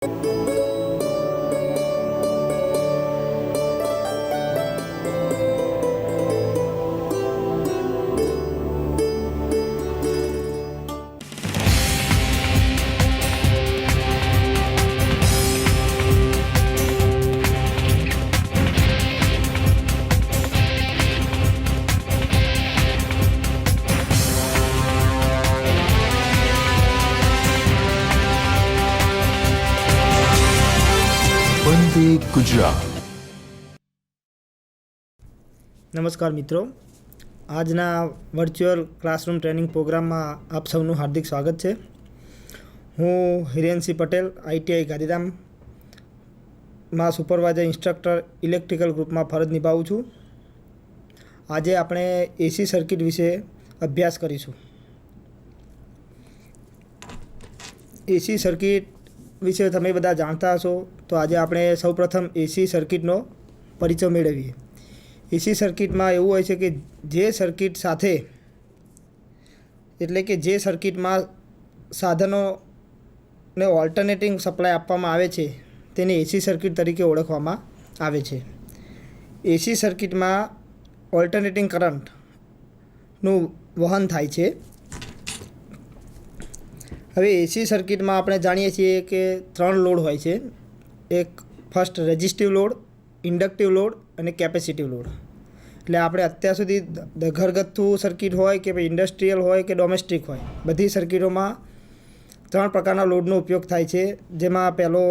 વંદે ગુજરાત। નમસ્કાર મિત્રો, આજના વર્ચ્યુઅલ ક્લાસરૂમ ટ્રેનિંગ પ્રોગ્રામમાં આપ સૌનું હાર્દિક સ્વાગત છે। હું હિરેનસિંહ પટેલ આઈટીઆઈ ગાંધીધામમાં સુપરવાઇઝર ઇન્સ્ટ્રક્ટર ઇલેક્ટ્રિકલ ગ્રુપમાં ફરજ નિભાવું છું। આજે આપણે એસી સર્કિટ વિશે અભ્યાસ કરીશું। એસી સર્કિટ વિશે તમે બધા જાણતા હશો, તો આજે આપણે સૌપ્રથમ એસી સર્કિટનો પરિચય મેળવીએ। એસી સર્કિટમાં એવું હોય છે કે જે સર્કિટ સાથે એટલે કે જે સર્કિટમાં સાધનોને ઓલ્ટરનેટિંગ સપ્લાય આપવામાં આવે છે તેને એસી સર્કિટ તરીકે ઓળખવામાં આવે છે। એસી સર્કિટમાં ઓલ્ટરનેટિંગ કરંટનું વહન થાય છે। હવે એસી સર્કિટમાં આપણે જાણીએ છીએ કે 3 લોડ હોય છે। એક first resistive load, inductive load અને કેપેસિટિવ લોડ। એટલે આપણે અત્યાર સુધી ઘરગથ્થુ સર્કિટ હોય કે ઇન્ડસ્ટ્રીયલ હોય કે ડોમેસ્ટિક હોય, બધી સર્કિટોમાં 3 પ્રકારના લોડનો ઉપયોગ થાય છે, જેમાં પહેલો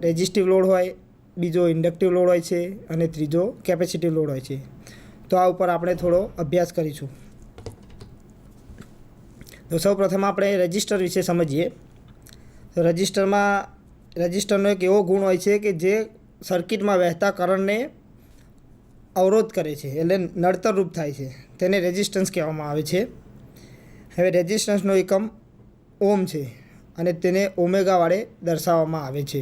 રેઝિસ્ટિવ લોડ હોય, બીજો ઇન્ડક્ટિવ લોડ હોય છે અને ત્રીજો કેપેસિટિવ લોડ હોય છે। તો આ ઉપર આપણે થોડો અભ્યાસ કરીશું। તો સૌપ્રથમ આપણે રેઝિસ્ટર વિશે સમજીએ। તો રેઝિસ્ટરનો એક એવો ગુણ હોય છે કે જે સર્કિટમાં વહેતા કરંટને અવરોધ કરે છે, એટલે નડતરરૂપ થાય છે, તેને રેઝિસ્ટન્સ કહેવામાં આવે છે। હવે રેઝિસ્ટન્સનો એકમ ઓમ છે અને તેને ઓમેગા વડે દર્શાવવામાં આવે છે।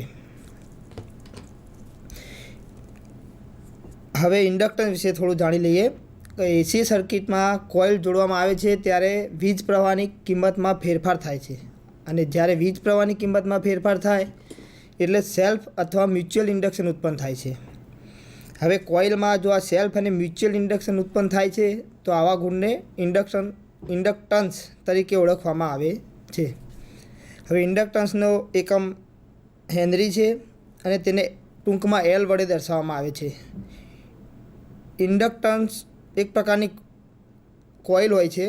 હવે ઇન્ડક્ટન્સ વિશે થોડું જાણી લઈએ। એસી સર્કિટમાં કોઇલ જોડવામાં આવે છે ત્યારે વીજ પ્રવાહની કિંમતમાં ફેરફાર થાય છે, અને જ્યારે વીજ પ્રવાહની કિંમતમાં ફેરફાર થાય એટલે સેલ્ફ અથવા મ્યુચ્યુઅલ ઇન્ડક્શન ઉત્પન્ન થાય છે। હવે કોઇલમાં જો આ સેલ્ફ અને મ્યુચ્યુઅલ ઇન્ડક્શન ઉત્પન્ન થાય છે તો આવા ગુણને ઇન્ડક્ટન્સ તરીકે ઓળખવામાં આવે છે। હવે ઇન્ડક્ટન્સનો એકમ હેનરી છે અને તેને ટૂંકમાં એલ વડે દર્શાવવામાં આવે છે। ઇન્ડક્ટન્સ એક પ્રકારની કોઇલ હોય છે,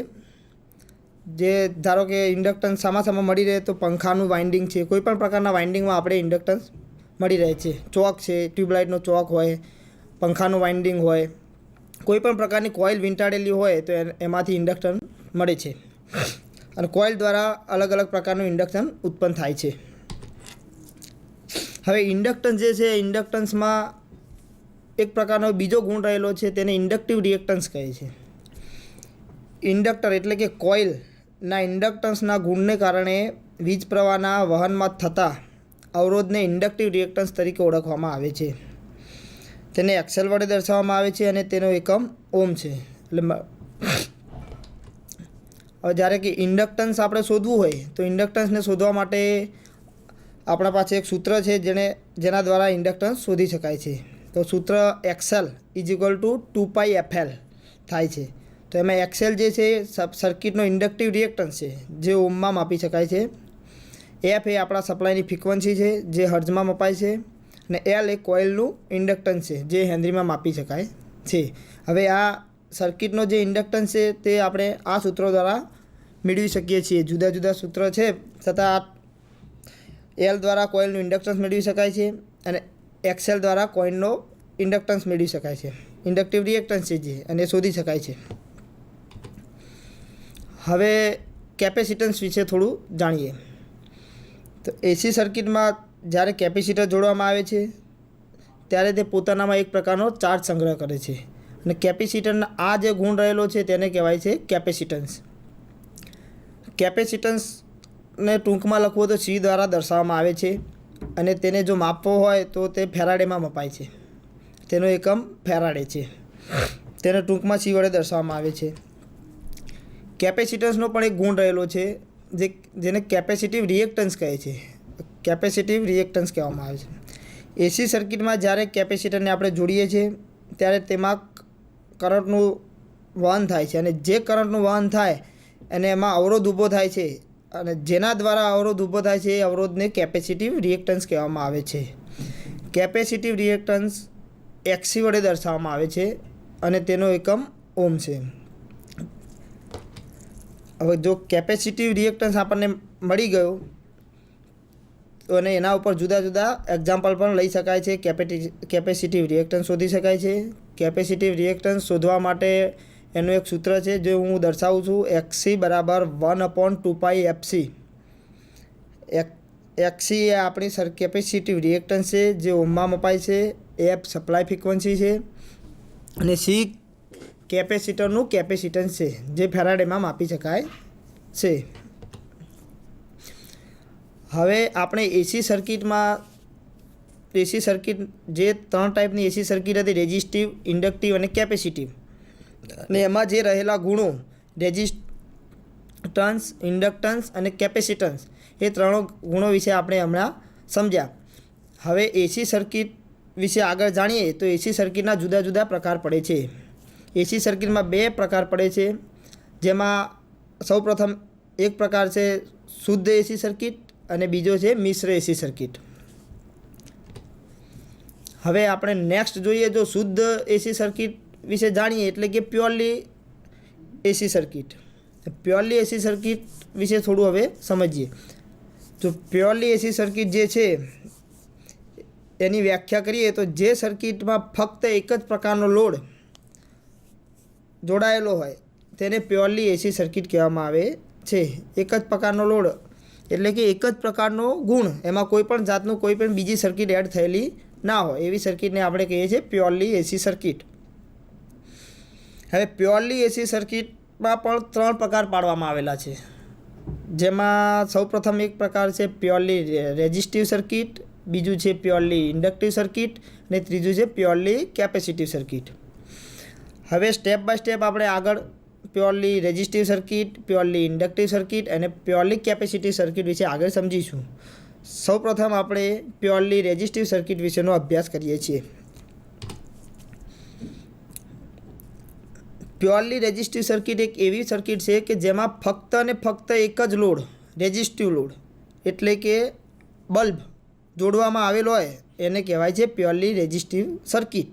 જે ધારો કે ઇન્ડક્ટન્સ સામાં મળી રહે તો પંખાનું વાઇન્ડિંગ છે, કોઈ પણ પ્રકારના વાઇન્ડિંગમાં આપણે ઇન્ડક્ટન્સ મળી રહે છે। ચોક છે, ટ્યુબલાઇટનો ચોક હોય, પંખાનું વાઇન્ડિંગ હોય, કોઈ પણ પ્રકારની કોઇલ વીંટાળેલી હોય તો એમાંથી ઇન્ડક્શન મળે છે, અને કોઇલ દ્વારા અલગ અલગ પ્રકારનું ઇન્ડક્શન ઉત્પન્ન થાય છે। હવે ઇન્ડક્ટન્સ જે છે, ઇન્ડક્ટન્સમાં એક પ્રકારનો બીજો ગુણ રહેલો છે, તેને ઇન્ડક્ટિવ રિએક્ટન્સ કહે છે। ઇન્ડક્ટર એટલે કે કોઇલના ઇન્ડક્ટન્સના ગુણને કારણે વીજ પ્રવાહના વહનમાં થતા અવરોધને ઇન્ડક્ટિવ રિએક્ટન્સ તરીકે ઓળખવામાં આવે છે। તેને એક્સેલ વડે દર્શાવવામાં આવે છે અને તેનો એકમ ઓમ છે। એટલે હવે જ્યારે કે ઇન્ડક્ટન્સ આપણે શોધવું હોય તો ઇન્ડક્ટન્સને શોધવા માટે આપણા પાસે એક સૂત્ર છે જેના દ્વારા ઇન્ડક્ટન્સ શોધી શકાય છે। તો સૂત્ર એક્સએલ = 2πfl થાય છે। તો એમાં એક્સએલ જે છે સર્કિટનો ઇન્ડક્ટિવ રિએક્ટન્સ છે, જે ઓમમાં માપી શકાય છે। એફ એ આપણા સપ્લાયની ફ્રિકવન્સી છે, જે હર્ટ્ઝમાં મપાય છે, અને એલ એ કોઇલનું ઇન્ડક્ટન્સ છે, જે હેનરીમાં માપી શકાય છે। હવે આ સર્કિટનો જે ઇન્ડક્ટન્સ છે તે આપણે આ સૂત્રો દ્વારા મેળવી શકીએ છીએ। જુદા જુદા સૂત્ર છે, છતાં એલ દ્વારા કોઇલનું ઇન્ડક્ટન્સ મેળવી શકાય છે અને એક્સએલ દ્વારા કોઇલનો ઇન્ડક્ટન્સ મેળવી શકાય છે, ઇન્ડક્ટિવ રિએક્ટન્સ છે જે, અને શોધી શકાય છે। હવે કેપેસિટન્સ વિશે થોડું જાણીએ। તો એસી સર્કિટમાં જ્યારે કેપેસિટર જોડવામાં આવે છે ત્યારે તે પોતાનામાં એક પ્રકારનો ચાર્જ સંગ્રહ કરે છે, અને કેપેસિટરના આ જે ગુણ રહેલો છે તેને કહેવાય છે કેપેસિટન્સ। કેપેસિટન્સને ટૂંકમાં લખવું તો સી દ્વારા દર્શાવવામાં આવે છે, અને તેને જો માપવો હોય તો તે ફેરાડેમાં મપાય છે। તેનો એકમ ફેરાડે છે, તેને ટૂંકમાં સી વડે દર્શાવવામાં આવે છે। કેપેસિટન્સનો પણ એક ગુણ રહેલો છે જેને કેપેસિટિવ રિએક્ટન્સ કહે છે। કેપેસિટિવ રિએક્ટન્સ કહેવામાં આવે છે। એસી સર્કિટમાં જ્યારે કેપેસિટરને આપણે જોડીએ છીએ ત્યારે તેમાં કરંટનું વહન થાય છે, અને જે કરંટનું વહન થાય અને એમાં અવરોધ ઊભો થાય છે, અને જેના દ્વારા અવરોધ ઊભો થાય છે એ અવરોધને કેપેસિટિવ રિએક્ટન્સ કહેવામાં આવે છે। કેપેસિટિવ રિએક્ટન્સ XC વડે દર્શાવવામાં આવે છે અને તેનો એકમ ઓમ છે। હવે જો કેપેસિટિવ રિએક્ટન્સ આપણને મળી ગયો અને એના ઉપર જુદા જુદા એક્ઝામ્પલ પણ લઈ શકાય છે। કેપેસિટિવ રિએક્ટન્સ શોધી શકાય છે। કેપેસિટિવ રિએક્ટન્સ શોધવા માટે એનું એક સૂત્ર છે જે હું દર્શાવું છું, XC બરાબર 1/2πfc। XC એ આપણી કેપેસિટિવ રિએક્ટન્સ છે જે ઓમમાં મપાય છે, F સપ્લાય ફ્રિકવન્સી છે અને C કેપેસિટરનું કેપેસિટન્સ છે જે ફેરાડેમાં માપી શકાય છે। હવે આપણે એસી સર્કિટ જે 3 ટાઈપની એસી સર્કિટ હતી, રેઝિસ્ટિવ, ઇન્ડક્ટિવ અને કેપેસિટિવ, અને એમાં જે રહેલા ગુણો રેઝિસ્ટન્સ, ઇન્ડક્ટન્સ અને કેપેસિટન્સ, એ 3 ગુણો વિશે આપણે હમણાં સમજ્યા। હવે એસી સર્કિટ વિશે આગળ જાણીએ તો એસી સર્કિટના જુદા જુદા પ્રકાર પડે છે। એસી સર્કિટમાં 2 પ્રકાર પડે છે, જેમાં સૌપ્રથમ એક પ્રકાર છે શુદ્ધ એસી સર્કિટ અને બીજો છે મિશ્ર એસી સર્કિટ। હવે આપણે નેક્સ્ટ જોઈએ, જો શુદ્ધ એસી સર્કિટ વિશે જાણીએ એટલે કે પ્યોરલી એસી સર્કિટ। પ્યોરલી એસી સર્કિટ વિશે થોડું હવે સમજીએ। તો પ્યોરલી એસી સર્કિટ જે છે એની વ્યાખ્યા કરીએ તો જે સર્કિટમાં ફક્ત એક જ પ્રકારનો લોડ જોડાયેલો હોય તેને પ્યોરલી એસી સર્કિટ કહેવામાં આવે છે। એક જ પ્રકારનો લોડ એટલે કે એક જ પ્રકારનો ગુણ, એમાં કોઈ પણ જાતનું કોઈ પણ બીજી સર્કિટ એડ થયેલી ના હોય એવી સર્કિટને આપણે કહીએ છીએ પ્યોરલી એસી સર્કિટ। હવે પ્યોરલી એસી સર્કિટમાં પણ 3 પ્રકાર પાડવામાં આવેલા છે, જેમાં સૌપ્રથમ એક પ્રકાર છે પ્યોરલી રેઝિસ્ટિવ સર્કિટ, બીજું છે પ્યોરલી ઇન્ડક્ટિવ સર્કિટ અને ત્રીજું છે પ્યોરલી કેપેસિટિવ સર્કિટ। હવે સ્ટેપ બાય સ્ટેપ આપણે આગળ purely resistive circuit, purely inductive circuit અને પ્યોરલી કેપેસિટિવ સર્કિટ વિશે આગળ સમજીશું। સૌપ્રથમ આપણે પ્યોરલી રેઝિસ્ટિવ સર્કિટ વિશેનો અભ્યાસ કરીએ છીએ। પ્યોરલી રેઝિસ્ટિવ સર્કિટ એક એવી સર્કિટ છે કે જેમાં ફક્ત અને ફક્ત એક જ લોડ, રેઝિસ્ટિવ લોડ એટલે કે બલ્બ જોડવામાં આવેલો હોય એને કહેવાય છે purely resistive circuit.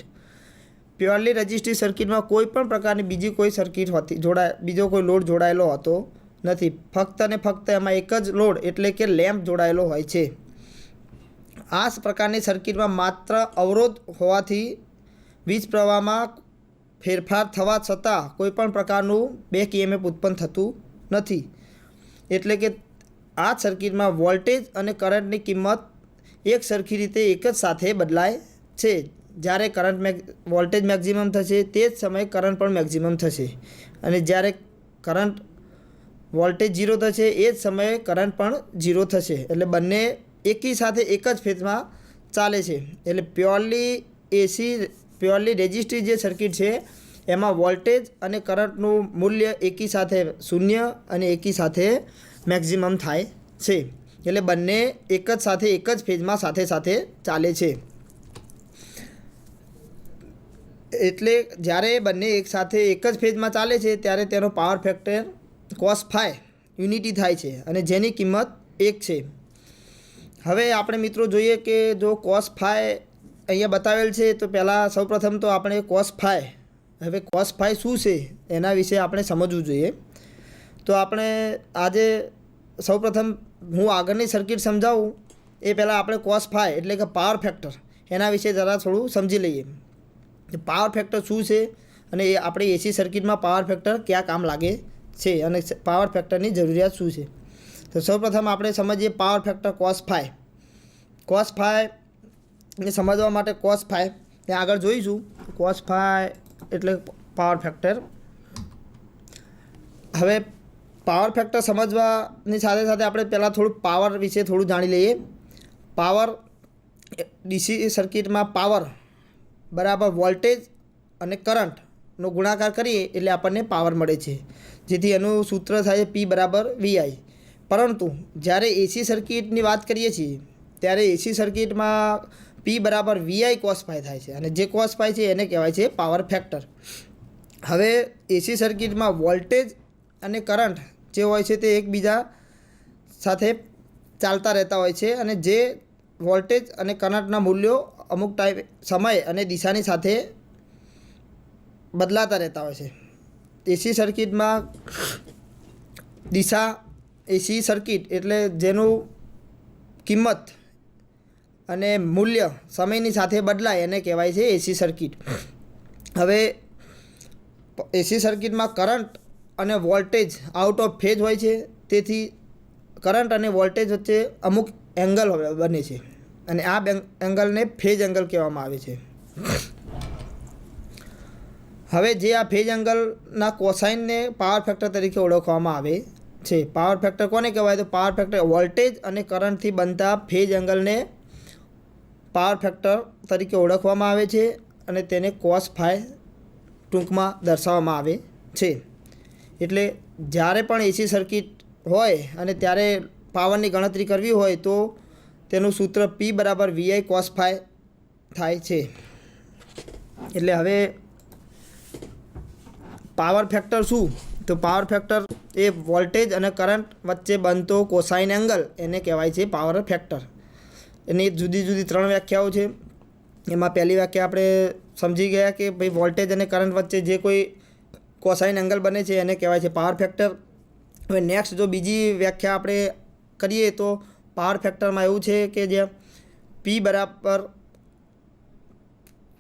Purely resistive સર્કિટમાં કોઈ પણ પ્રકારની બીજી કોઈ સર્કિટ હોતી બીજો કોઈ લોડ જોડાયેલો હોતો નથી, ફક્ત અને ફક્ત એમાં એક જ લોડ એટલે કે લેમ્પ જોડાયેલો હોય છે। આ પ્રકારની સર્કિટમાં માત્ર અવરોધ હોવાથી વીજ પ્રવાહમાં ફેરફાર થવા છતાં કોઈ પણ પ્રકારનું બેક EMF ઉત્પન્ન થતું નથી, એટલે કે આ સર્કિટમાં વોલ્ટેજ અને કરંટની કિંમત એક સરખી રીતે એક જ સાથે બદલાય છે। જ્યારે વોલ્ટેજ મેક્સિમમ થશે તે જ સમયે કરંટ પણ મેક્સિમમ થશે, અને જ્યારે વોલ્ટેજ 0 થશે એ જ સમયે કરંટ પણ 0 થશે, એટલે બંને એકી સાથે એક જ ફેઝમાં ચાલે છે। એટલે પ્યોરલી રેઝિસ્ટિવ જે સર્કિટ છે એમાં વોલ્ટેજ અને કરંટનું મૂલ્ય એકી સાથે 0 અને એકી સાથે મેક્સિમમ થાય છે, એટલે બંને એક જ સાથે એક જ ફેઝમાં સાથે સાથે ચાલે છે। એટલે જ્યારે બંને એક સાથે એક જ ફેઝમાં ચાલે છે ત્યારે તેનો power factor cos phi unity થાય છે અને જેની કિંમત 1 છે। હવે આપણે મિત્રો જોઈએ કે જો cos phi અહીંયા બતાવેલ છે તો પહેલાં સૌપ્રથમ તો આપણે cos phi, હવે cos phi શું છે એના વિશે આપણે સમજવું જોઈએ। તો આપણે આજે સૌપ્રથમ હું આગળની સર્કિટ સમજાવું એ પહેલાં આપણે cos phi એટલે કે પાવર ફેક્ટર એના વિશે જરા થોડું સમજી લઈએ। પાવર ફેક્ટર શું છે અને એ આપણી એસી સર્કિટમાં પાવર ફેક્ટર ક્યાં કામ લાગે છે અને પાવર ફેક્ટરની જરૂરિયાત શું છે। તો સૌપ્રથમ આપણે સમજીએ power factor cos phi। cos phi ને સમજવા માટે cos phi ને આગળ જોઈશું। cos phi એટલે પાવર ફેક્ટર। હવે પાવર ફેક્ટર સમજવાની સાથે સાથે આપણે પહેલાં થોડું પાવર વિશે થોડું જાણી લઈએ। પાવર ડીસી સર્કિટમાં પાવર બરાબર વોલ્ટેજ અને કરંટનો ગુણાકાર કરીએ એટલે આપણને પાવર મળે છે, જેથી એનું સૂત્ર થાય P બરાબર VI। પરંતુ જ્યારે એસી સર્કિટની વાત કરીએ છીએ ત્યારે એસી સર્કિટમાં પી બરાબર વીઆઈ કોસ ફાઈ થાય છે અને જે કોસ ફાઈ છે એને કહેવાય છે પાવર ફેક્ટર. હવે એસી સર્કિટમાં વોલ્ટેજ અને કરંટ જે હોય છે તે એકબીજા સાથે ચાલતા રહેતા હોય છે અને જે વોલ્ટેજ અને કરંટના મૂલ્યો અમુક સમય અને દિશાની સાથે બદલાતા રહેતા હોય છે. એસી સર્કિટમાં દિશા એસી સર્કિટ એટલે જેનું કિંમત અને મૂલ્ય સમયની સાથે બદલાય એને કહેવાય છે એસી સર્કિટ. હવે એસી સર્કિટમાં કરંટ અને વોલ્ટેજ આઉટ ઓફ ફેઝ હોય છે, તેથી કરંટ અને વોલ્ટેજ વચ્ચે અમુક એંગલ બને છે અને આ એંગલને ફેઝ એંગલ કહેવામાં આવે છે. હવે જે આ ફેઝ એંગલના કોસાઇનને પાવર ફેક્ટર તરીકે ઓળખવામાં આવે છે. પાવર ફેક્ટર કોને કહેવાય? તો પાવર ફેક્ટર વોલ્ટેજ અને કરંટથી બનતા ફેઝ એંગલને પાવર ફેક્ટર તરીકે ઓળખવામાં આવે છે અને તેને કોસ ફાઈ ટૂંકમાં દર્શાવવામાં આવે છે. એટલે જ્યારે પણ એસી સર્કિટ હોય અને ત્યારે પાવરની ગણતરી કરવી હોય તો તેનું સૂત્ર પી બરાબર વીઆઈ કોસ ફાઈ થાય છે. એટલે હવે પાવર ફેક્ટર શું? તો પાવર ફેક્ટર એ વોલ્ટેજ અને કરંટ વચ્ચે બનતો કોસાઇન એંગલ એને કહેવાય છે પાવર ફેક્ટર. એની જુદી જુદી 3 વ્યાખ્યાઓ છે. એમાં પહેલી વ્યાખ્યા આપણે સમજી ગયા કે ભાઈ વોલ્ટેજ અને કરંટ વચ્ચે જે કોઈ કોસાઇન એંગલ બને છે એને કહેવાય છે પાવર ફેક્ટર. હવે નેક્સ્ટ જો બીજી વ્યાખ્યા આપણે કરીએ તો પાવર ફેક્ટરમાં એવું છે કે જે પી બરાબર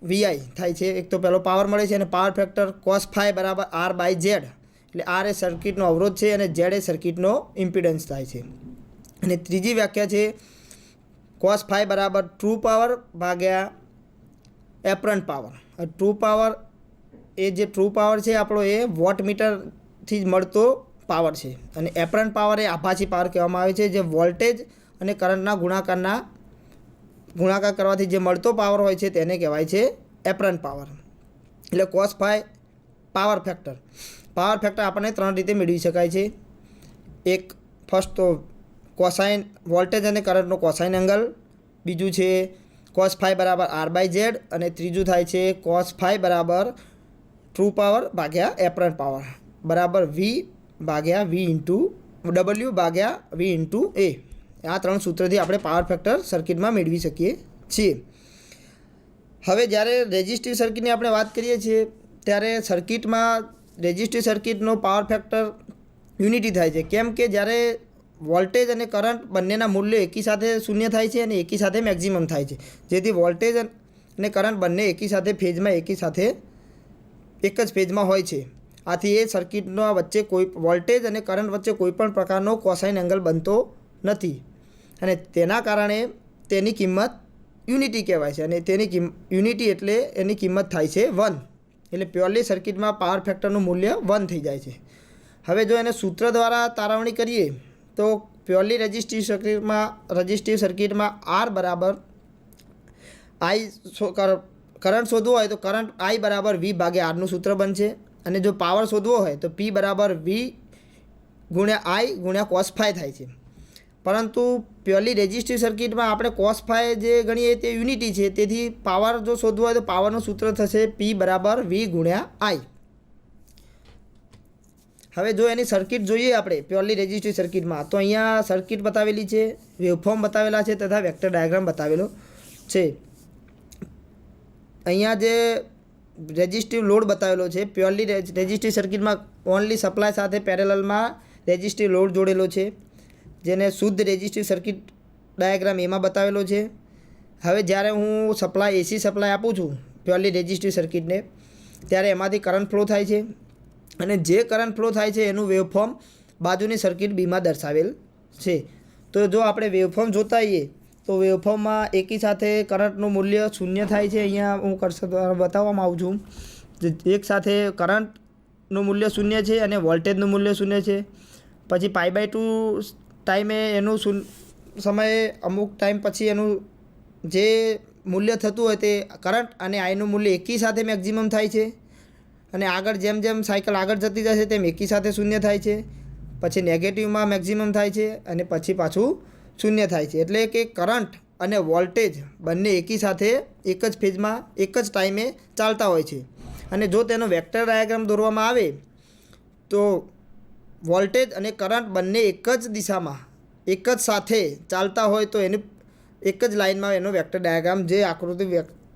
વીઆઈ થાય છે. એક તો પહેલો પાવર મળે છે અને પાવર ફેક્ટર કોસ ફાઈ બરાબર આર બાય ઝેડ, એટલે આર એ સર્કિટનો અવરોધ છે અને ઝેડ એ સર્કિટનો ઇમ્પિડન્સ થાય છે. અને ત્રીજી વ્યાખ્યા છે કોસ ફાઈ બરાબર ટ્રુ પાવર ભાગ્યા એપરન્ટ પાવર. ટ્રુ પાવર એ જે ટ્રુ પાવર છે આપણો એ વોટમીટરથી જ મળતો પાવર છે અને એપરન્ટ પાવર એ આભાસી પાવર કહેવામાં આવે છે, જે વોલ્ટેજ અને કરંટના ગુણાકાર કરવાથી જે મળતો પાવર હોય છે તેને કહેવાય છે એપરન્ટ પાવર. એટલે cos phi power factor. Power factor આપણને 3 રીતે મેળવી શકાય છે. એક ફર્સ્ટ તો કોસાઇન વોલ્ટેજ અને કરંટનો કોસાઇન એંગલ, બીજું છે કોસ ફાઈ બરાબર આર બાય ઝેડ અને ત્રીજું થાય છે કોસ ફાઈ બરાબર ટ્રુ પાવર ભાગ્યા એપરન્ટ પાવર બરાબર વી ભાગ્યા વી ઇન્ટુ ડબલ્યુ ભાગ્યા વી ઇન્ટુ એ. આ 3 સૂત્રથી આપણે પાવર ફેક્ટર સર્કિટમાં મેળવી શકીએ છીએ. હવે જ્યારે રેઝિસ્ટિવ સર્કિટની આપણે વાત કરીએ છીએ ત્યારે સર્કિટમાં રેઝિસ્ટિવ સર્કિટનો પાવર ફેક્ટર યુનિટી થાય છે. કેમ કે જ્યારે વોલ્ટેજ અને કરંટ બંનેના મૂલ્યો એકી સાથે શૂન્ય થાય છે અને એકી સાથે મેક્ઝિમમ થાય છે, જેથી વોલ્ટેજ અને કરંટ બંને એકી સાથે ફેઝમાં એક જ ફેઝમાં હોય છે. આથી એ સર્કિટના વચ્ચે કોઈ વોલ્ટેજ અને કરંટ વચ્ચે કોઈપણ પ્રકારનો કોસાઇન એંગલ બનતો નથી અને તેના કારણે તેની કિંમત યુનિટી કહેવાય છે અને તેની યુનિટી એટલે એની કિંમત થાય છે 1. એટલે પ્યોરલી સર્કિટમાં પાવર ફેક્ટરનું મૂલ્ય 1 થઈ જાય છે. હવે જો એને સૂત્ર દ્વારા તારવણી કરીએ તો પ્યોરલી રેઝિસ્ટિવ સર્કિટમાં આર બરાબર આઈ કરંટ શોધવો હોય તો કરંટ આઈ બરાબર વી ભાગ્યા આરનું સૂત્ર બનશે અને જો પાવર શોધવો હોય તો પી બરાબર વી ગુણ્યા આઈ ગુણ્યા કોસ ફાઈ થાય છે. પરંતુ પ્યોરલી રેઝિસ્ટિવ સર્કિટમાં આપણે કોસ ફાઈ જે ગણીએ તે યુનિટી છે, તેથી પાવર જો શોધવો હોય તો પાવરનું સૂત્ર થશે પી બરાબર વી ગુણ્યા આઈ. હવે જો એની સર્કિટ જોઈએ આપણે પ્યોરલી રેઝિસ્ટિવ સર્કિટમાં તો અહીંયા સર્કિટ બતાવેલી છે, વેવફોર્મ બતાવેલા છે તથા વેક્ટર ડાયાગ્રામ બતાવેલો છે. અહીંયા જે રેઝિસ્ટિવ લોડ બતાવેલો છે પ્યોરલી રેઝિસ્ટિવ સર્કિટમાં ઓનલી સપ્લાય સાથે પેરેલલમાં રેઝિસ્ટિવ લોડ જોડેલો છે, જેને શુદ્ધ રેઝિસ્ટિવ સર્કિટ ડાયાગ્રામ એમાં બતાવેલો છે. હવે જ્યારે હું એસી સપ્લાય આપું છું પ્યોરલી રેઝિસ્ટિવ સર્કિટને ત્યારે એમાંથી કરંટ ફ્લો થાય છે અને જે કરંટ ફ્લો થાય છે એનું વેવફોર્મ બાજુની સર્કિટ બીમાં દર્શાવેલ છે. તો જો આપણે વેવફોર્મ જોતા હોઈએ તો વેવફોર્મમાં એકી સાથે કરંટનું મૂલ્ય 0 થાય છે. અહીંયા હું કર્સર દ્વારા બતાવવામાં આવું છું. એક સાથે કરંટનું મૂલ્ય 0 છે અને વોલ્ટેજનું મૂલ્ય 0 છે. પછી π/2 ટાઈમે એનું સમયે અમુક ટાઈમ પછી એનું જે મૂલ્ય થતું હોય તે કરંટ અને આઈનું મૂલ્ય એકી સાથે મેક્ઝિમમ થાય છે અને આગળ જેમ જેમ સાયકલ આગળ જતી જશે તેમ એકી સાથે 0 થાય છે. પછી નેગેટિવમાં મેક્ઝિમમ થાય છે અને પછી પાછું 0 થાય છે. એટલે કે કરંટ અને વોલ્ટેજ બંને એકી સાથે એક જ ફેઝમાં એક જ ટાઈમે ચાલતા હોય છે. અને જો તેનો વેક્ટર ડાયાગ્રામ દોરવામાં આવે તો વોલ્ટેજ અને કરંટ બંને એક જ દિશામાં એક જ સાથે ચાલતા હોય તો એની એક જ લાઇનમાં એનો વેક્ટર ડાયાગ્રામ જે આકૃતિ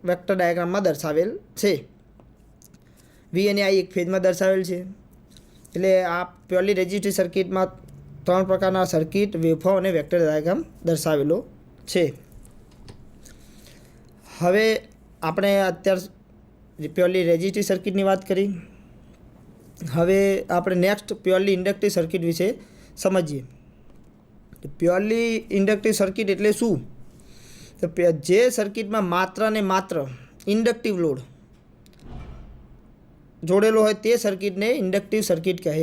વેક્ટર ડાયાગ્રામમાં દર્શાવેલ છે. વી અને આઈ એક ફેઝમાં દર્શાવેલ છે. એટલે આ પ્યોરલી રેઝિસ્ટિવ સર્કિટમાં 3 પ્રકારના સર્કિટ, વેવફોર્મ અને વેક્ટર ડાયાગ્રામ દર્શાવેલો છે. હવે આપણે અત્યારે પ્યોરલી રેઝિસ્ટિવ સર્કિટની વાત કરી. હવે આપણે નેક્સ્ટ પ્યોરલી ઇન્ડક્ટિવ સર્કિટ વિશે સમજીએ. પ્યોરલી ઇન્ડક્ટિવ સર્કિટ એટલે શું? તો જે સર્કિટમાં માત્ર ને માત્ર ઇન્ડક્ટિવ લોડ જોડેલો હોય તે સર્કિટને ઇન્ડક્ટિવ સર્કિટ કહે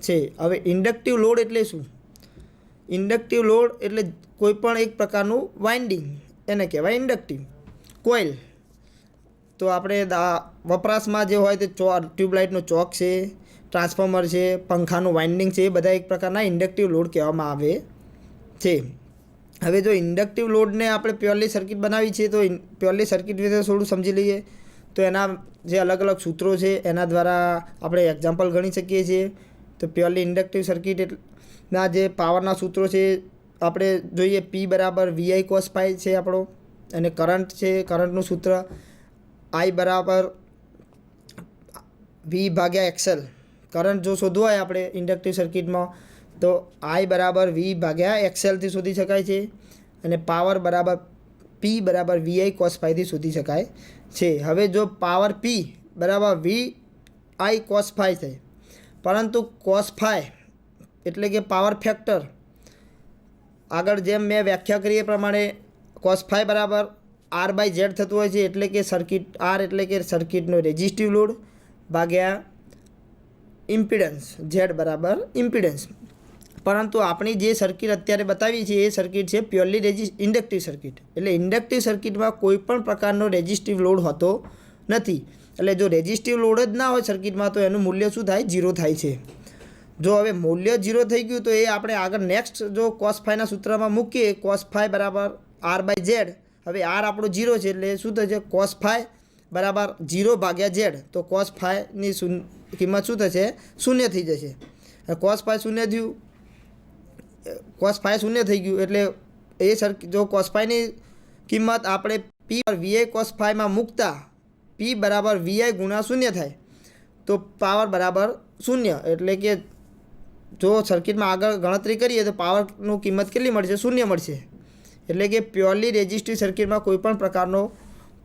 છે. હવે ઇન્ડક્ટિવ લોડ એટલે શું? ઇન્ડક્ટિવ લોડ એટલે કોઈ પણ એક પ્રકારનું વાઇન્ડિંગ, એને કહેવાય ઇન્ડક્ટિવ. કોઇલ તો આપણે વપરાશમાં જે હોય તે ટ્યુબલાઇટનો ચોક છે, ટ્રાન્સફોર્મર છે, પંખાનું વાઇન્ડિંગ છે, એ બધા એક પ્રકારના ઇન્ડક્ટિવ લોડ કહેવામાં આવે છે. હવે જો ઇન્ડક્ટિવ લોડને આપણે પ્યોરલી સર્કિટ બનાવી છે તો પ્યોરલી સર્કિટ વિશે થોડું સમજી લઈએ. તો એના જે અલગ અલગ સૂત્રો છે એના દ્વારા આપણે એક્ઝામ્પલ ગણી શકીએ છીએ. તો પ્યોરલી ઇન્ડક્ટિવ સર્કિટના જે પાવરના સૂત્રો છે આપણે જોઈએ. પી બરાબર વીઆઈ કોસ ફાઈ છે આપણો, અને કરંટ છે, કરંટનું સૂત્ર આઈ બરાબર વી ભાગ્યા એક્સએલ. કરંટ જો શોધવો હોય આપણે ઇન્ડક્ટિવ સર્કિટમાં તો આઈ બરાબર વી ભાગ્યા એક્સએલથી શોધી શકાય છે, અને પાવર બરાબર પી બરાબર વીઆઈ કોસ ફાઈથી શોધી શકાય છે. હવે જો પાવર પી બરાબર વી આઈ કોસ ફાઈ થાય, પરંતુ કોસ ફાઈ એટલે કે પાવર ફેક્ટર આગળ જેમ મેં વ્યાખ્યા કરી એ પ્રમાણે કોસ ફાઈ બરાબર આર બાય ઝેડ થતું હોય છે. એટલે કે સર્કિટ આર એટલે કે સર્કિટનો રેઝિસ્ટિવ લોડ ભાગ્યા ઇમ્પિડન્સ, ઝેડ બરાબર ઇમ્પિડન્સ. પરંતુ આપણી જે સર્કિટ અત્યારે બતાવી છે એ સર્કિટ છે પ્યોરલી ઇન્ડક્ટિવ સર્કિટ. એટલે ઇન્ડક્ટિવ સર્કિટમાં કોઈ પણ પ્રકારનો રેઝિસ્ટિવ લોડ હોતો નથી. એટલે જો રેઝિસ્ટિવ લોડ જ ના હોય સર્કિટમાં તો એનું મૂલ્ય શું થાય? 0 થાય છે. જો હવે મૂલ્ય 0 થઈ ગયું તો એ આપણે આગળ નેક્સ્ટ જો કોસ ફાઈના સૂત્રમાં મૂકીએ, કોસ ફાઈ બરાબર આર બાય ઝેડ. હવે આર આપણો 0 છે એટલે શું થશે? કોસ ફાઈ બરાબર 0 ભાગ્યા ઝેડ. તો કોસ ફાઈની કિંમત શું થશે? 0 થઈ જશે. કોસ ફાઈ 0 થયું, કોસ ફાઈ 0 થઈ ગયું એટલે એ સર્કિટ જો કોસ ફાઈની કિંમત આપણે પી પર વીઆઈ કોસ ફાઈમાં મૂકતા પી બરાબર વીઆઈ ગુણ્યા 0 થાય તો પાવર બરાબર 0. એટલે કે જો સર્કિટમાં આગળ ગણતરી કરીએ તો પાવરનું કિંમત કેટલી મળશે? 0 મળશે. એટલે કે પ્યોરલી રેઝિસ્ટિવ સર્કિટમાં કોઈ પણ પ્રકારનો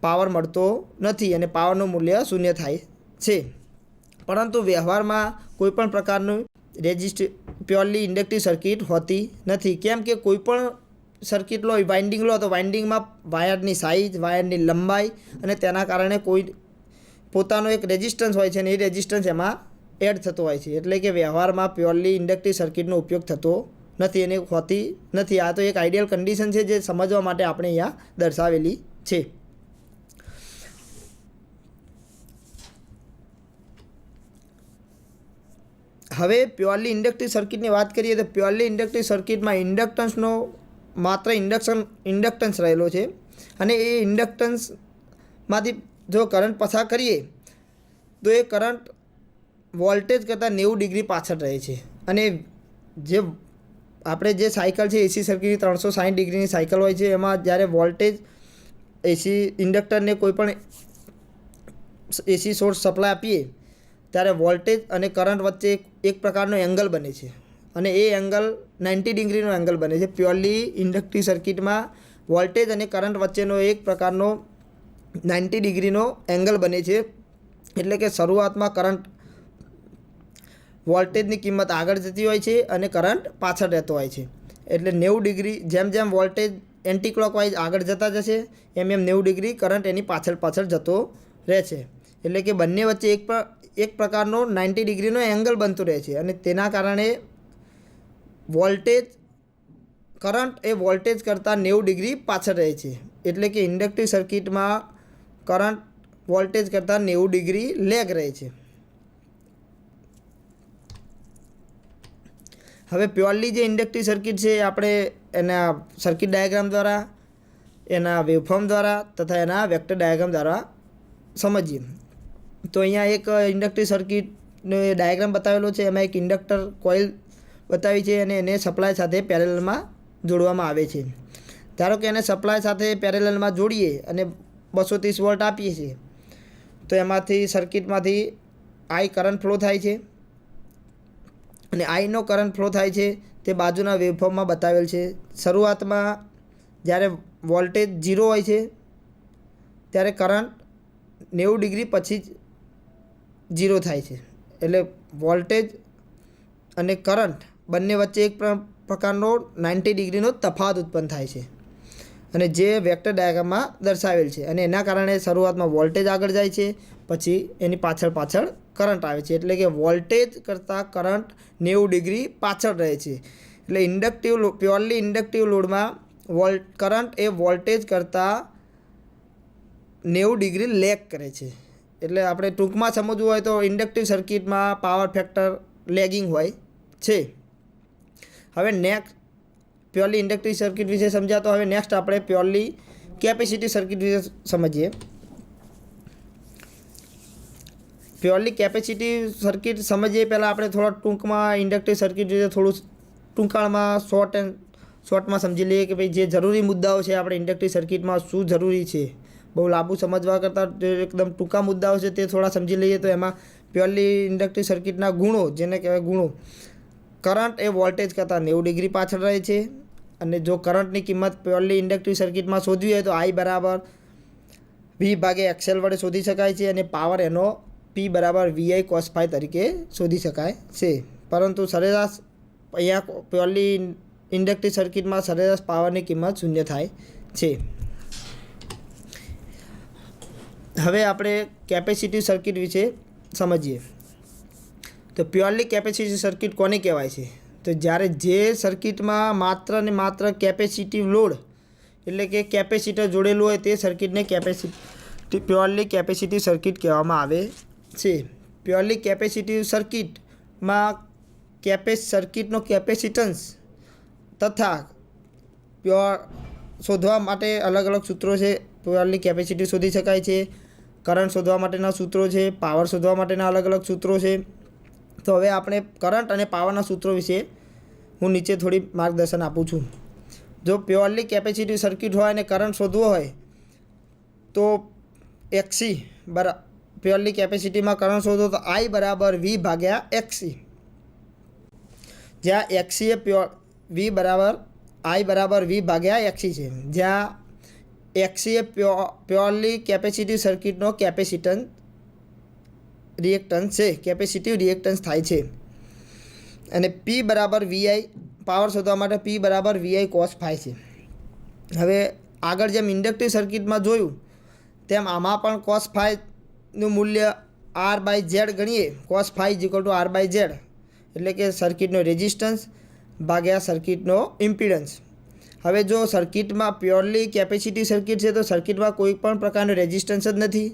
પાવર મળતો નથી અને પાવરનું મૂલ્ય 0 થાય છે. પરંતુ વ્યવહારમાં કોઈ પણ પ્રકારનું પ્યોરલી ઇન્ડક્ટિવ સર્કિટ હોતી નથી. કેમ કે કોઈ પણ સર્કિટ લો, વાઇન્ડિંગ લો તો વાઇન્ડિંગમાં વાયરની સાઇઝ, વાયરની લંબાઈ અને તેના કારણે કોઈ પોતાનો એક રેઝિસ્ટન્સ હોય છે અને એ રેઝિસ્ટન્સ એમાં એડ થતો હોય છે. એટલે કે વ્યવહારમાં પ્યોરલી ઇન્ડક્ટિવ સર્કિટનો ઉપયોગ થતો નથી અને હોતી નથી. આ તો એક આઈડિયલ કન્ડિશન છે જે સમજવા માટે આપણે અહીંયા દર્શાવેલી છે. હવે પ્યોરલી ઇન્ડક્ટિવ સર્કિટની વાત કરીએ તો પ્યોરલી ઇન્ડક્ટિવ સર્કિટમાં ઇન્ડક્ટન્સનો માત્ર ઇન્ડક્ટન્સ રહેલો છે અને એ ઇન્ડક્ટન્સમાંથી જો કરંટ પસાર કરીએ તો એ કરંટ વોલ્ટેજ કરતાં 90 ડિગ્રી પાછળ રહે છે. અને જે આપણે જે સાયકલ છે એસી સર્કિટની 360 ડિગ્રીની સાયકલ હોય છે, એમાં જ્યારે વોલ્ટેજ એસી ઇન્ડક્ટરને કોઈ પણ એસી સોર્સ સપ્લાય આપીએ ત્યારે વોલ્ટેજ અને કરંટ વચ્ચે એક પ્રકારનો એંગલ બને છે અને એ એંગલ 90 ડિગ્રીનો એંગલ બને છે. પ્યોરલી ઇન્ડક્ટિવ સર્કિટમાં વોલ્ટેજ અને કરંટ વચ્ચેનો એક પ્રકારનો 90 ડિગ્રીનો એંગલ બને છે. એટલે કે શરૂઆતમાં કરંટ વોલ્ટેજની કિંમત આગળ જતી હોય છે અને કરંટ પાછળ રહેતો હોય છે. એટલે 90 ડિગ્રી જેમ જેમ વોલ્ટેજ એન્ટી ક્લોકવાઇઝ આગળ જતા જશે એમ 90 ડિગ્રી કરંટ એની પાછળ જતો રહે છે. એટલે કે બંને વચ્ચે એક પ્રકારનો 90 ડિગ્રીનો એંગલ બનતો રહે છે અને તેના કારણે કરંટ એ વોલ્ટેજ કરતાં 90 ડિગ્રી પાછળ રહે છે. એટલે કે ઇન્ડક્ટિવ સર્કિટમાં કરંટ વોલ્ટેજ કરતાં 90 ડિગ્રી લેગ રહે છે. હવે પ્યોરલી જે ઇન્ડક્ટિવ સર્કિટ છે આપણે એના સર્કિટ ડાયાગ્રામ દ્વારા એના વેવફોર્મ દ્વારા તથા એના વેક્ટર ડાયાગ્રામ દ્વારા સમજીએ. તો અહીંયા એક ઇન્ડક્ટિવ સર્કિટનો ડાયાગ્રામ બતાવેલો છે. એમાં એક ઇન્ડક્ટર કોઇલ બતાવી છે અને એને સપ્લાય સાથે પેરેલલમાં જોડવામાં આવે છે. ધારો કે એને સપ્લાય સાથે પેરેલલમાં જોડીએ અને 230 વોલ્ટ આપીએ છીએ, તો એમાંથી સર્કિટમાંથી આઈ કરંટ ફ્લો થાય છે અને આઈનો કરંટ ફ્લો થાય છે તે બાજુના વેવફોર્મમાં બતાવેલ છે. શરૂઆતમાં જ્યારે વોલ્ટેજ 0 હોય છે ત્યારે કરંટ 90 ડિગ્રી પછી જ 0 થાય છે. એટલે વોલ્ટેજ અને કરંટ બંને વચ્ચે એક પ્રકારનો 90 ડિગ્રીનો તફાવત ઉત્પન્ન થાય છે અને જે વેક્ટર ડાયાગ્રામમાં દર્શાવેલ છે. અને એના કારણે શરૂઆતમાં વોલ્ટેજ આગળ જાય છે, પછી એની પાછળ કરંટ આવે છે. એટલે કે વોલ્ટેજ કરતાં કરંટ 90 ડિગ્રી પાછળ રહે છે. એટલે પ્યોરલી ઇન્ડક્ટિવ લોડમાં કરંટ એ વોલ્ટેજ કરતાં 90 ડિગ્રી લેગ કરે છે. એટલે આપણે ટૂંકમાં સમજવું હોય તો ઇન્ડક્ટિવ સર્કિટમાં પાવર ફેક્ટર લેગિંગ હોય છે. હવે નેક્સ્ટ પ્યોરલી ઇન્ડક્ટિવ સર્કિટ વિશે સમજ્યા, તો હવે નેક્સ્ટ આપણે પ્યોરલી કેપેસિટી સર્કિટ વિશે સમજીએ. પ્યોરલી કેપેસિટી સર્કિટ સમજીએ પહેલાં આપણે થોડા ટૂંકમાં ઇન્ડક્ટિવ સર્કિટ વિશે થોડું ટૂંકાણમાં શોર્ટમાં સમજી લઈએ કે ભાઈ જે જરૂરી મુદ્દાઓ છે આપણે ઇન્ડક્ટિવ સર્કિટમાં શું જરૂરી છે. બહુ લાંબુ સમજવા કરતાં એકદમ ટૂંકા મુદ્દાઓ છે તે થોડા સમજી લઈએ. તો એમાં પ્યોરલી ઇન્ડક્ટિવ સર્કિટના ગુણો, જેને કહેવાય ગુણો, કરંટ એ વોલ્ટેજ કરતાં 90 ડિગ્રી પાછળ રહે છે. અને જો કરંટની કિંમત પ્યોરલી ઇન્ડક્ટિવ સર્કિટમાં શોધવી હોય તો I બરાબર V/XL વડે શોધી શકાય છે અને પાવર એનો P બરાબર VI cos phi તરીકે શોધી શકાય છે. પરંતુ સરેરાશ અહીંયા પ્યોરલી ઇન્ડક્ટિવ સર્કિટમાં સરેરાશ પાવરની કિંમત 0 થાય છે. હવે આપણે કેપેસિટી સર્કિટ વિશે સમજીએ. તો પ્યોરલી કેપેસિટી સર્કિટ કોને કહેવાય છે? તો જ્યારે જે સર્કિટમાં માત્ર ને માત્ર કેપેસિટિવ લોડ એટલે કે કેપેસિટર જોડેલું હોય તે સર્કિટને પ્યોરલી કેપેસિટી સર્કિટ કહેવામાં આવે છે. પ્યોરલી કેપેસિટિવ સર્કિટમાં સર્કિટનો કેપેસિટન્સ તથા શોધવા માટે અલગ અલગ સૂત્રો છે. પ્યોરલી કેપેસિટી શોધી શકાય છે. કરંટ શોધવા માટેના સૂત્રો છે. પાવર શોધવા માટેના અલગ અલગ સૂત્રો છે. તો હવે આપણે કરંટ અને પાવરના સૂત્રો વિશે હું નીચે થોડી માર્ગદર્શન આપું છું. જો પ્યોરલી કેપેસિટિવ સર્કિટ હોય અને કરંટ શોધવો હોય તો XC પ્યોરલી કેપેસિટીમાં કરંટ શોધો તો I બરાબર V/XC, જ્યાં XC એ I બરાબર V/XC છે. જ્યાં XC એ પ્યોરલી કેપેસિટિવ સર્કિટનો રિએક્ટન્સ છે, કેપેસિટિવ રિએક્ટન્સ થાય છે. અને P બરાબર VI, પાવર શોધવા માટે P બરાબર VI cos phi છે. હવે આગળ જેમ ઇન્ડક્ટિવ સર્કિટમાં જોયું તેમ આમાં પણ cos phi નું મૂલ્ય R/Z ગણીએ. cos phi = R/Z એટલે કે સર્કિટનો રેઝિસ્ટન્સ ભાગ્યા સર્કિટનો ઇમ્પિડન્સ. હવે જો સર્કિટમાં પ્યોરલી કેપેસિટી સર્કિટ છે તો સર્કિટમાં કોઈ પણ પ્રકારનો રેઝિસ્ટન્સ જ નથી,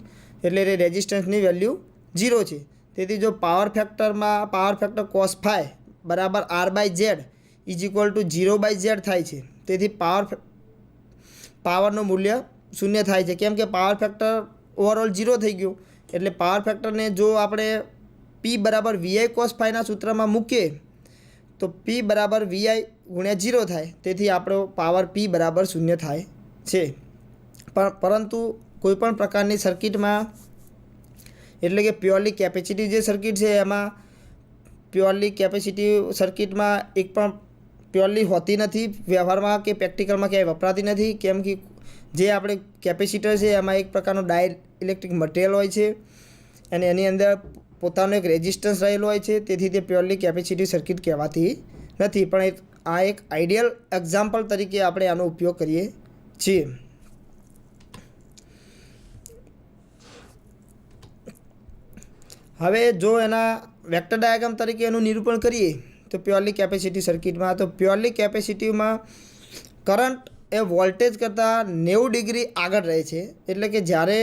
એટલે રેઝિસ્ટન્સની વેલ્યુ 0 છે. તેથી જો પાવર ફેક્ટર cos phi બરાબર R/Z = 0/Z થાય છે. તેથી પાવરનું મૂલ્ય 0 થાય છે. કેમ કે પાવર ફેક્ટર ઓવરઓલ 0 થઈ ગયું. એટલે પાવર ફેક્ટરને જો આપણે P બરાબર VI cos phi ના સૂત્રમાં મૂકીએ તો P બરાબર VI × 0 થાય. તેથી આપણો પાવર P બરાબર 0 થાય છે. પરંતુ કોઈપણ પ્રકારની સર્કિટમાં એટલે કે પ્યોરલી કેપેસિટી જે સર્કિટ છે એમાં પ્યોરલી કેપેસિટી સર્કિટમાં એક પણ પ્યોરલી હોતી નથી. વ્યવહારમાં કે પ્રેક્ટિકલમાં ક્યાંય વપરાતી નથી. કેમ કે જે આપણે કેપેસિટર છે એમાં એક પ્રકારનો ડાઇલેક્ટ્રિક મટીરિયલ હોય છે અને એની અંદર પોતાનો એક રેઝિસ્ટન્સ રહેલો હોય છે. તેથી તે પ્યોરલી કેપેસિટી સર્કિટ કહેવાતી નથી. પણ આ એક આઈડિયલ એક્ઝામ્પલ તરીકે આપણે આનો ઉપયોગ કરીએ છીએ. હવે જો એના વેક્ટર ડાયાગ્રામ તરીકે એનું નિરૂપણ કરીએ તો પ્યોરલી કેપેસિટી સર્કિટમાં, તો પ્યોરલી કેપેસિટીમાં કરંટ એ વોલ્ટેજ કરતાં 90 ડિગ્રી આગળ રહે છે. એટલે કે જ્યારે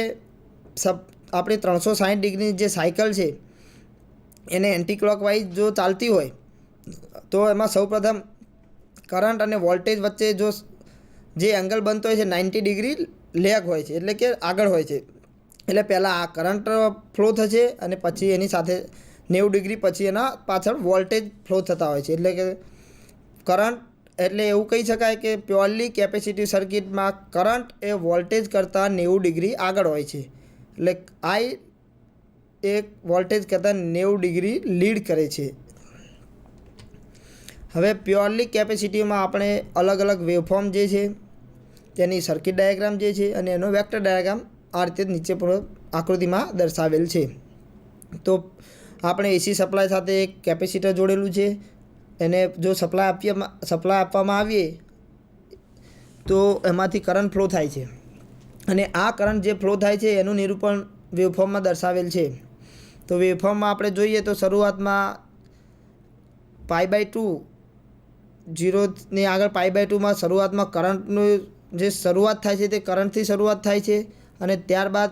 આપણી 360 ડિગ્રીની જે સાયકલ છે એને એન્ટી ક્લોકવાઇઝ જો ચાલતી હોય તો એમાં સૌપ્રથમ કરંટ અને વોલ્ટેજ વચ્ચે જો જે એંગલ બનતો હોય છે 90 ડિગ્રી લેગ હોય છે, એટલે કે આગળ હોય છે. એટલે પહેલાં આ કરંટ ફ્લો થશે અને પછી એની સાથે 90 ડિગ્રી પછી એના પાછળ વોલ્ટેજ ફ્લો થતા હોય છે. એટલે કે કરંટ એટલે એવું કહી શકાય કે પ્યોરલી કેપેસિટિવ સર્કિટમાં કરંટ એ વોલ્ટેજ કરતાં 90 ડિગ્રી આગળ હોય છે. એટલે આઈ એક વોલ્ટેજ કરતાં 90 ડિગ્રી લીડ કરે છે. હવે પ્યોરલી કેપેસિટીવમાં આપણે અલગ અલગ વેવફોર્મ જે છે તેની સર્કિટ ડાયાગ્રામ જે છે અને એનો વેક્ટર ડાયાગ્રામ આ રીતે નીચે આકૃતિમાં દર્શાવેલ છે. તો આપણે એસી સપ્લાય સાથે એક કેપેસિટર જોડેલું છે, એને જો સપ્લાય આપવામાં આવીએ તો એમાંથી કરંટ ફ્લો થાય છે અને આ કરંટ જે ફ્લો થાય છે એનું નિરૂપણ વેવફોર્મમાં દર્શાવેલ છે. તો વેવફોર્મમાં આપણે જોઈએ તો શરૂઆતમાં π/2 0ની આગળ π/2માં શરૂઆતમાં કરંટનું જે શરૂઆત થાય છે તે કરંટથી શરૂઆત થાય છે અને ત્યારબાદ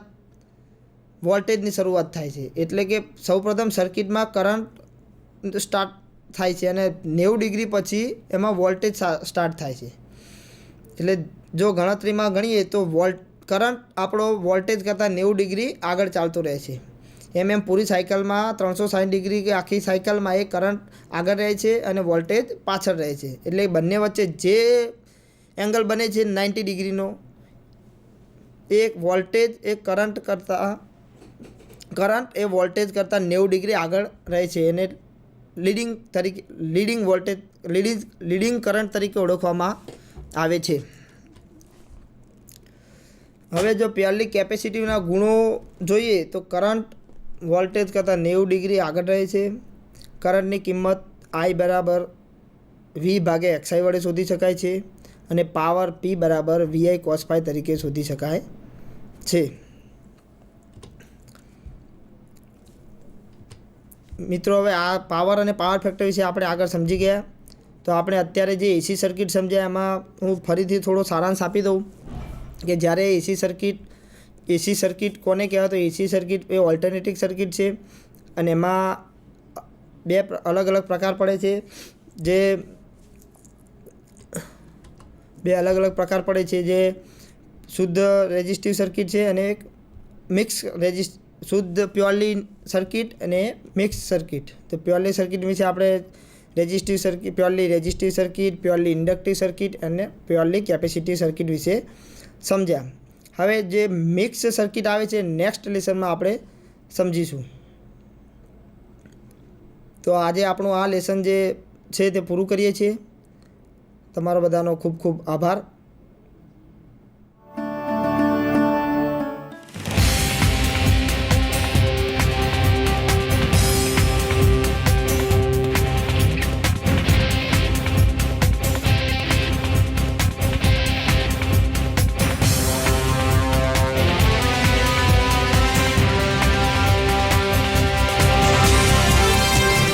વોલ્ટેજની શરૂઆત થાય છે. એટલે કે સૌપ્રથમ સર્કિટમાં કરંટ સ્ટાર્ટ થાય છે અને 90 ડિગ્રી પછી એમાં વોલ્ટેજ સ્ટાર્ટ થાય છે. એટલે જો ગણતરીમાં ગણીએ તો કરંટ આપણો વોલ્ટેજ કરતાં 90 ડિગ્રી આગળ ચાલતો રહે છે. એમ પૂરી સાયકલમાં 360 ડિગ્રી કે આખી સાયકલમાં એ કરંટ આગળ રહે છે અને વોલ્ટેજ પાછળ રહે છે. એટલે બંને વચ્ચે જે એંગલ બને છે 90 ડિગ્રીનો એ વોલ્ટેજ એ કરંટ એ વોલ્ટેજ કરતાં 90 ડિગ્રી આગળ રહે છે. એને લીડિંગ કરંટ તરીકે ઓળખવામાં આવે છે. હવે જો પ્યોરલી કેપેસિટીવના ગુણો જોઈએ તો કરંટ વોલ્ટેજ કરતાં 90 ડિગ્રી આગળ રહે છે. કરંટની કિંમત I બરાબર V/XI વડે શોધી શકાય છે અને પાવર P બરાબર VI cos phi તરીકે શોધી શકાય છે. મિત્રો હવે આ પાવર અને પાવર ફેક્ટર વિશે આપણે આગળ સમજી ગયા. તો આપણે અત્યારે જે એસી સર્કિટ સમજ્યા એમાં હું ફરીથી થોડો સારાંશ આપી દઉં કે જ્યારે એસી સર્કિટ કોને કહેવાય? તો એસી સર્કિટ એ ઓલ્ટરનેટિંગ સર્કિટ છે અને એમાં બે અલગ અલગ પ્રકાર પડે છે. જે શુદ્ધ રેઝિસ્ટિવ સર્કિટ છે અને એક મિક્સ શુદ્ધ પ્યોરલી સર્કિટ અને મિક્સ સર્કિટ. તો પ્યોરલી સર્કિટ વિશે આપણે purely resistive circuit, purely inductive circuit અને પ્યોરલી કેપેસિટિવ સર્કિટ વિશે સમજ્યા. હવે જે મિક્સ સર્કિટ આવે છે નેક્સ્ટ લેસનમાં આપણે સમજીશું. તો આજે આપણું આ લેસન જે છે તે પૂરું કરીએ છીએ. તમારો બધાનો ખૂબ ખૂબ આભાર.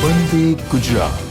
વંદે ગુજરાત.